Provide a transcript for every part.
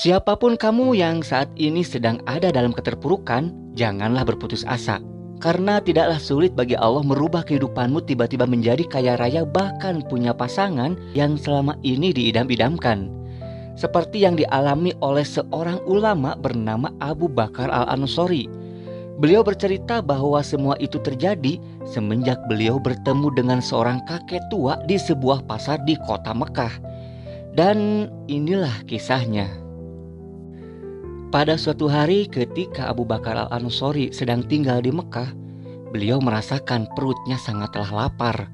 Siapapun kamu yang saat ini sedang ada dalam keterpurukan, janganlah berputus asa. Karena tidaklah sulit bagi Allah merubah kehidupanmu tiba-tiba menjadi kaya raya, bahkan punya pasangan yang selama ini diidam-idamkan. Seperti yang dialami oleh seorang ulama bernama Abu Bakar Al-Ansori. Beliau bercerita bahwa semua itu terjadi semenjak beliau bertemu dengan seorang kakek tua di sebuah pasar di kota Mekah. Dan inilah kisahnya. Pada suatu hari ketika Abu Bakar Al-Ansori sedang tinggal di Mekah, beliau merasakan perutnya sangatlah lapar.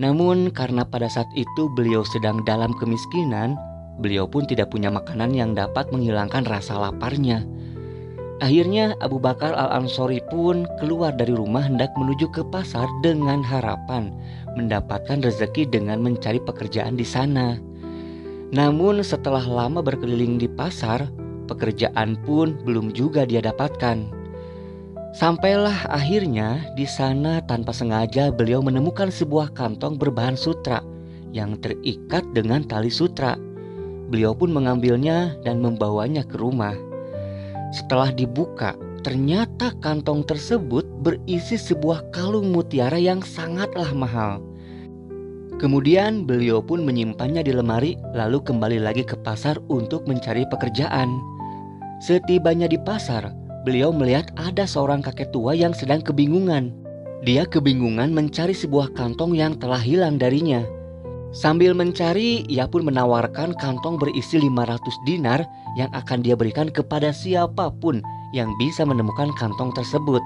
Namun karena pada saat itu beliau sedang dalam kemiskinan, beliau pun tidak punya makanan yang dapat menghilangkan rasa laparnya. Akhirnya Abu Bakar Al-Ansori pun keluar dari rumah hendak menuju ke pasar dengan harapan mendapatkan rezeki dengan mencari pekerjaan di sana. Namun setelah lama berkeliling di pasar, pekerjaan pun belum juga dia dapatkan. Sampailah akhirnya di sana tanpa sengaja beliau menemukan sebuah kantong berbahan sutra yang terikat dengan tali sutra. Beliau pun mengambilnya dan membawanya ke rumah. Setelah dibuka, ternyata kantong tersebut berisi sebuah kalung mutiara yang sangatlah mahal. Kemudian beliau pun menyimpannya di lemari lalu kembali lagi ke pasar untuk mencari pekerjaan. Setibanya di pasar, beliau melihat ada seorang kakek tua yang sedang kebingungan. Dia kebingungan mencari sebuah kantong yang telah hilang darinya. Sambil mencari, ia pun menawarkan kantong berisi 500 dinar yang akan dia berikan kepada siapapun yang bisa menemukan kantong tersebut.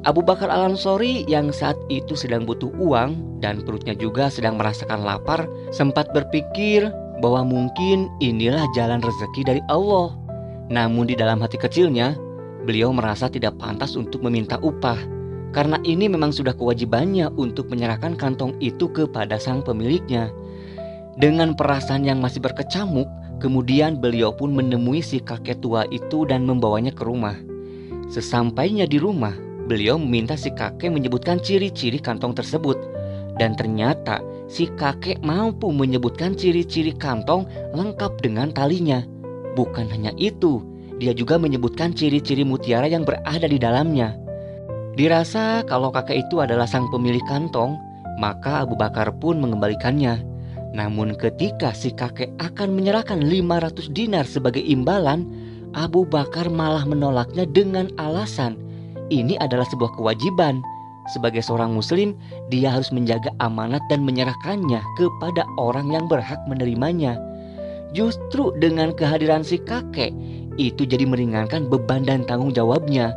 Abu Bakar Al-Ansori yang saat itu sedang butuh uang dan perutnya juga sedang merasakan lapar, sempat berpikir bahwa mungkin inilah jalan rezeki dari Allah. Namun di dalam hati kecilnya, beliau merasa tidak pantas untuk meminta upah, karena ini memang sudah kewajibannya untuk menyerahkan kantong itu kepada sang pemiliknya. Dengan perasaan yang masih berkecamuk, kemudian beliau pun menemui si kakek tua itu dan membawanya ke rumah. Sesampainya di rumah, beliau meminta si kakek menyebutkan ciri-ciri kantong tersebut. Dan ternyata si kakek mampu menyebutkan ciri-ciri kantong lengkap dengan talinya. Bukan hanya itu, dia juga menyebutkan ciri-ciri mutiara yang berada di dalamnya. Dirasa kalau kakek itu adalah sang pemilik kantong, maka Abu Bakar pun mengembalikannya. Namun ketika si kakek akan menyerahkan 500 dinar sebagai imbalan, Abu Bakar malah menolaknya dengan alasan ini adalah sebuah kewajiban. Sebagai seorang muslim, dia harus menjaga amanat dan menyerahkannya kepada orang yang berhak menerimanya. Justru dengan kehadiran si kakek, itu jadi meringankan beban dan tanggung jawabnya.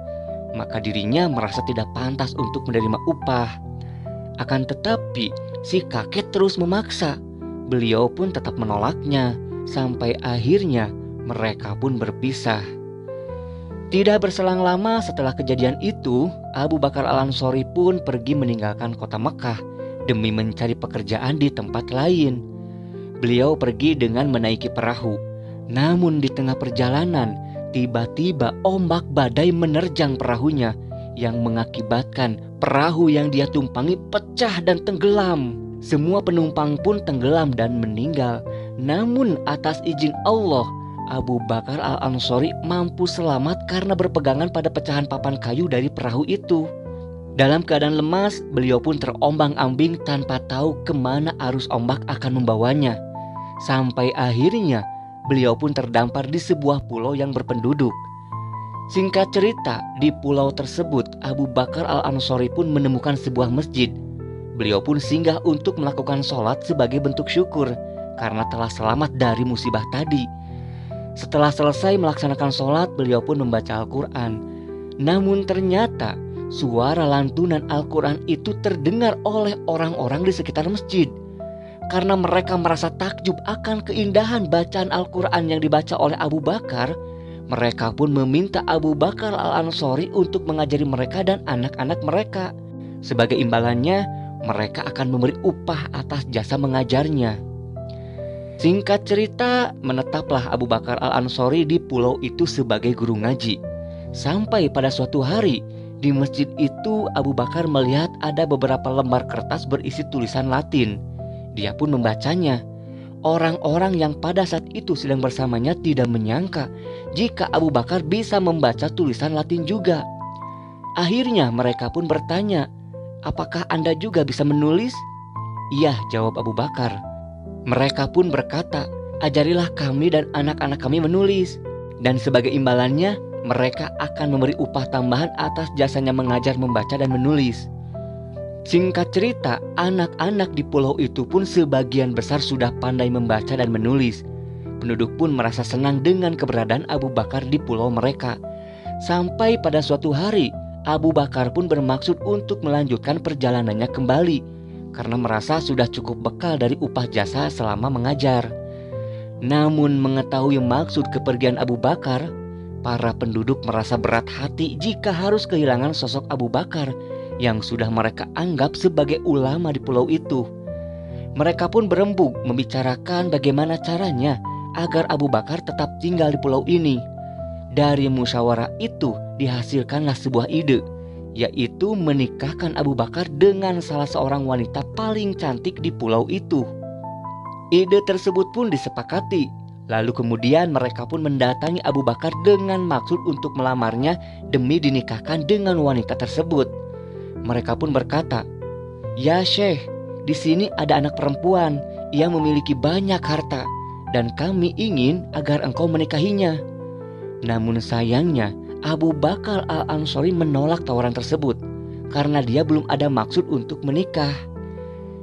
Maka dirinya merasa tidak pantas untuk menerima upah. Akan tetapi, si kakek terus memaksa. Beliau pun tetap menolaknya, sampai akhirnya mereka pun berpisah. Tidak berselang lama setelah kejadian itu, Abu Bakar Al-Ansori pun pergi meninggalkan kota Mekah demi mencari pekerjaan di tempat lain. Beliau pergi dengan menaiki perahu. Namun di tengah perjalanan, tiba-tiba ombak badai menerjang perahunya yang mengakibatkan perahu yang dia tumpangi pecah dan tenggelam. Semua penumpang pun tenggelam dan meninggal. Namun atas izin Allah, Abu Bakar Al-Ansori mampu selamat karena berpegangan pada pecahan papan kayu dari perahu itu. Dalam keadaan lemas, beliau pun terombang-ambing tanpa tahu kemana arus ombak akan membawanya. Sampai akhirnya beliau pun terdampar di sebuah pulau yang berpenduduk. Singkat cerita, di pulau tersebut Abu Bakar Al-Ansori pun menemukan sebuah masjid. Beliau pun singgah untuk melakukan sholat sebagai bentuk syukur karena telah selamat dari musibah tadi. Setelah selesai melaksanakan sholat, beliau pun membaca Al-Quran. Namun ternyata suara lantunan Al-Quran itu terdengar oleh orang-orang di sekitar masjid. Karena mereka merasa takjub akan keindahan bacaan Al-Quran yang dibaca oleh Abu Bakar, mereka pun meminta Abu Bakar Al-Ansori untuk mengajari mereka dan anak-anak mereka. Sebagai imbalannya, mereka akan memberi upah atas jasa mengajarnya. Singkat cerita, menetaplah Abu Bakar Al-Ansori di pulau itu sebagai guru ngaji. Sampai pada suatu hari, di masjid itu Abu Bakar melihat ada beberapa lembar kertas berisi tulisan Latin. Dia pun membacanya. Orang-orang yang pada saat itu sedang bersamanya tidak menyangka jika Abu Bakar bisa membaca tulisan Latin juga. Akhirnya mereka pun bertanya, "Apakah Anda juga bisa menulis?" "Iya," jawab Abu Bakar. Mereka pun berkata, "Ajarilah kami dan anak-anak kami menulis. Dan sebagai imbalannya, mereka akan memberi upah tambahan atas jasanya mengajar membaca dan menulis." Singkat cerita, anak-anak di pulau itu pun sebagian besar sudah pandai membaca dan menulis. Penduduk pun merasa senang dengan keberadaan Abu Bakar di pulau mereka. Sampai pada suatu hari, Abu Bakar pun bermaksud untuk melanjutkan perjalanannya kembali karena merasa sudah cukup bekal dari upah jasa selama mengajar. Namun mengetahui maksud kepergian Abu Bakar, para penduduk merasa berat hati jika harus kehilangan sosok Abu Bakar yang sudah mereka anggap sebagai ulama di pulau itu. Mereka pun berembuk membicarakan bagaimana caranya agar Abu Bakar tetap tinggal di pulau ini. Dari musyawarah itu dihasilkanlah sebuah ide, yaitu menikahkan Abu Bakar dengan salah seorang wanita paling cantik di pulau itu. Ide tersebut pun disepakati. Lalu kemudian mereka pun mendatangi Abu Bakar dengan maksud untuk melamarnya demi dinikahkan dengan wanita tersebut. Mereka pun berkata, "Ya Syekh, di sini ada anak perempuan yang memiliki banyak harta dan kami ingin agar engkau menikahinya." Namun sayangnya Abu Bakar Al-Ansori menolak tawaran tersebut karena dia belum ada maksud untuk menikah.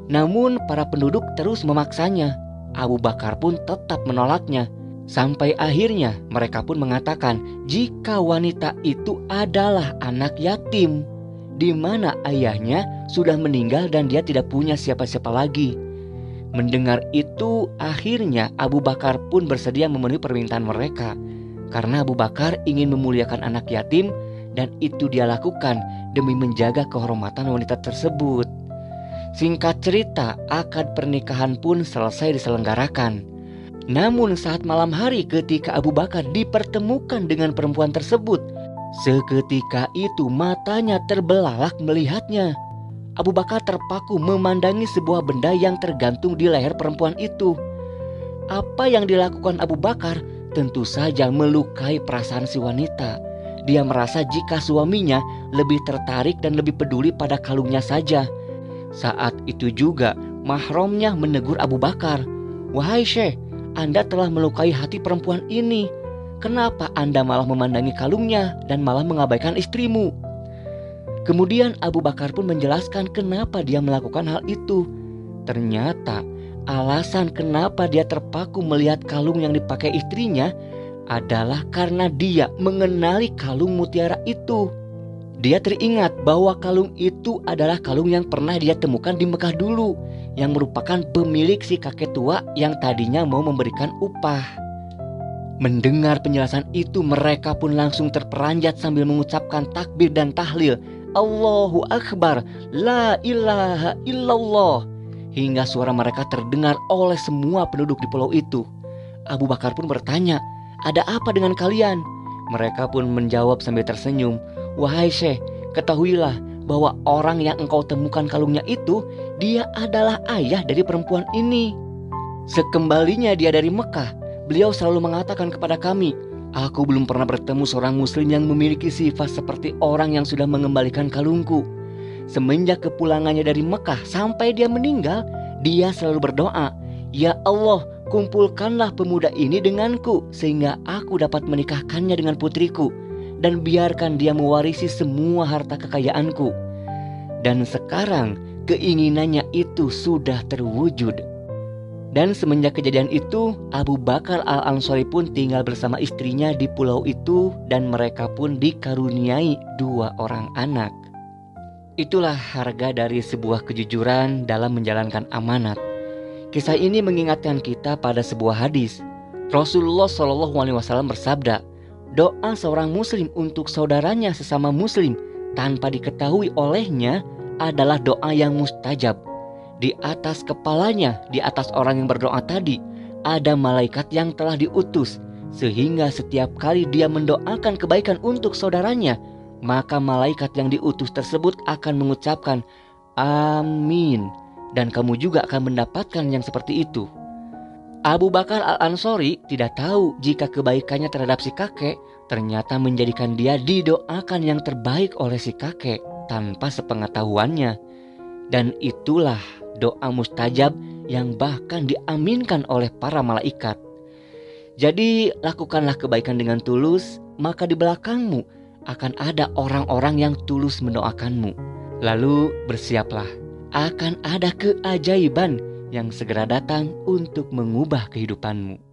Namun para penduduk terus memaksanya. Abu Bakar pun tetap menolaknya. Sampai akhirnya mereka pun mengatakan jika wanita itu adalah anak yatim, di mana ayahnya sudah meninggal dan dia tidak punya siapa-siapa lagi. Mendengar itu, akhirnya Abu Bakar pun bersedia memenuhi permintaan mereka. Karena Abu Bakar ingin memuliakan anak yatim dan itu dia lakukan demi menjaga kehormatan wanita tersebut. Singkat cerita, akad pernikahan pun selesai diselenggarakan. Namun saat malam hari ketika Abu Bakar dipertemukan dengan perempuan tersebut, seketika itu matanya terbelalak melihatnya. Abu Bakar terpaku memandangi sebuah benda yang tergantung di leher perempuan itu. Apa yang dilakukan Abu Bakar tentu saja melukai perasaan si wanita. Dia merasa jika suaminya lebih tertarik dan lebih peduli pada kalungnya saja. Saat itu juga mahramnya menegur Abu Bakar, "Wahai Syekh, Anda telah melukai hati perempuan ini. Kenapa Anda malah memandangi kalungnya dan malah mengabaikan istrimu?" Kemudian Abu Bakar pun menjelaskan kenapa dia melakukan hal itu. Ternyata alasan kenapa dia terpaku melihat kalung yang dipakai istrinya adalah karena dia mengenali kalung mutiara itu. Dia teringat bahwa kalung itu adalah kalung yang pernah dia temukan di Mekah dulu, yang merupakan pemilik si kakek tua yang tadinya mau memberikan upah. Mendengar penjelasan itu, mereka pun langsung terperanjat sambil mengucapkan takbir dan tahlil, "Allahu Akbar, la ilaha illallah," hingga suara mereka terdengar oleh semua penduduk di pulau itu. Abu Bakar pun bertanya, "Ada apa dengan kalian?" Mereka pun menjawab sambil tersenyum, "Wahai Syekh, ketahuilah bahwa orang yang engkau temukan kalungnya itu, dia adalah ayah dari perempuan ini. Sekembalinya dia dari Mekah, beliau selalu mengatakan kepada kami, 'Aku belum pernah bertemu seorang muslim yang memiliki sifat seperti orang yang sudah mengembalikan kalungku.' Semenjak kepulangannya dari Mekah sampai dia meninggal, dia selalu berdoa, 'Ya Allah, kumpulkanlah pemuda ini denganku sehingga aku dapat menikahkannya dengan putriku, dan biarkan dia mewarisi semua harta kekayaanku.' Dan sekarang keinginannya itu sudah terwujud." Dan semenjak kejadian itu, Abu Bakar Al-Ansori pun tinggal bersama istrinya di pulau itu dan mereka pun dikaruniai 2 orang anak. Itulah harga dari sebuah kejujuran dalam menjalankan amanat. Kisah ini mengingatkan kita pada sebuah hadis. Rasulullah SAW bersabda, "Doa seorang muslim untuk saudaranya sesama muslim tanpa diketahui olehnya adalah doa yang mustajab. Di atas kepalanya, di atas orang yang berdoa tadi, ada malaikat yang telah diutus, sehingga setiap kali dia mendoakan kebaikan untuk saudaranya, maka malaikat yang diutus tersebut akan mengucapkan amin, dan kamu juga akan mendapatkan yang seperti itu." Abu Bakar Al-Ansori tidak tahu jika kebaikannya terhadap si kakek ternyata menjadikan dia didoakan yang terbaik oleh si kakek tanpa sepengetahuannya. Dan itulah doa mustajab yang bahkan diaminkan oleh para malaikat. Jadi lakukanlah kebaikan dengan tulus, maka di belakangmu akan ada orang-orang yang tulus mendoakanmu. Lalu bersiaplah, akan ada keajaiban yang segera datang untuk mengubah kehidupanmu.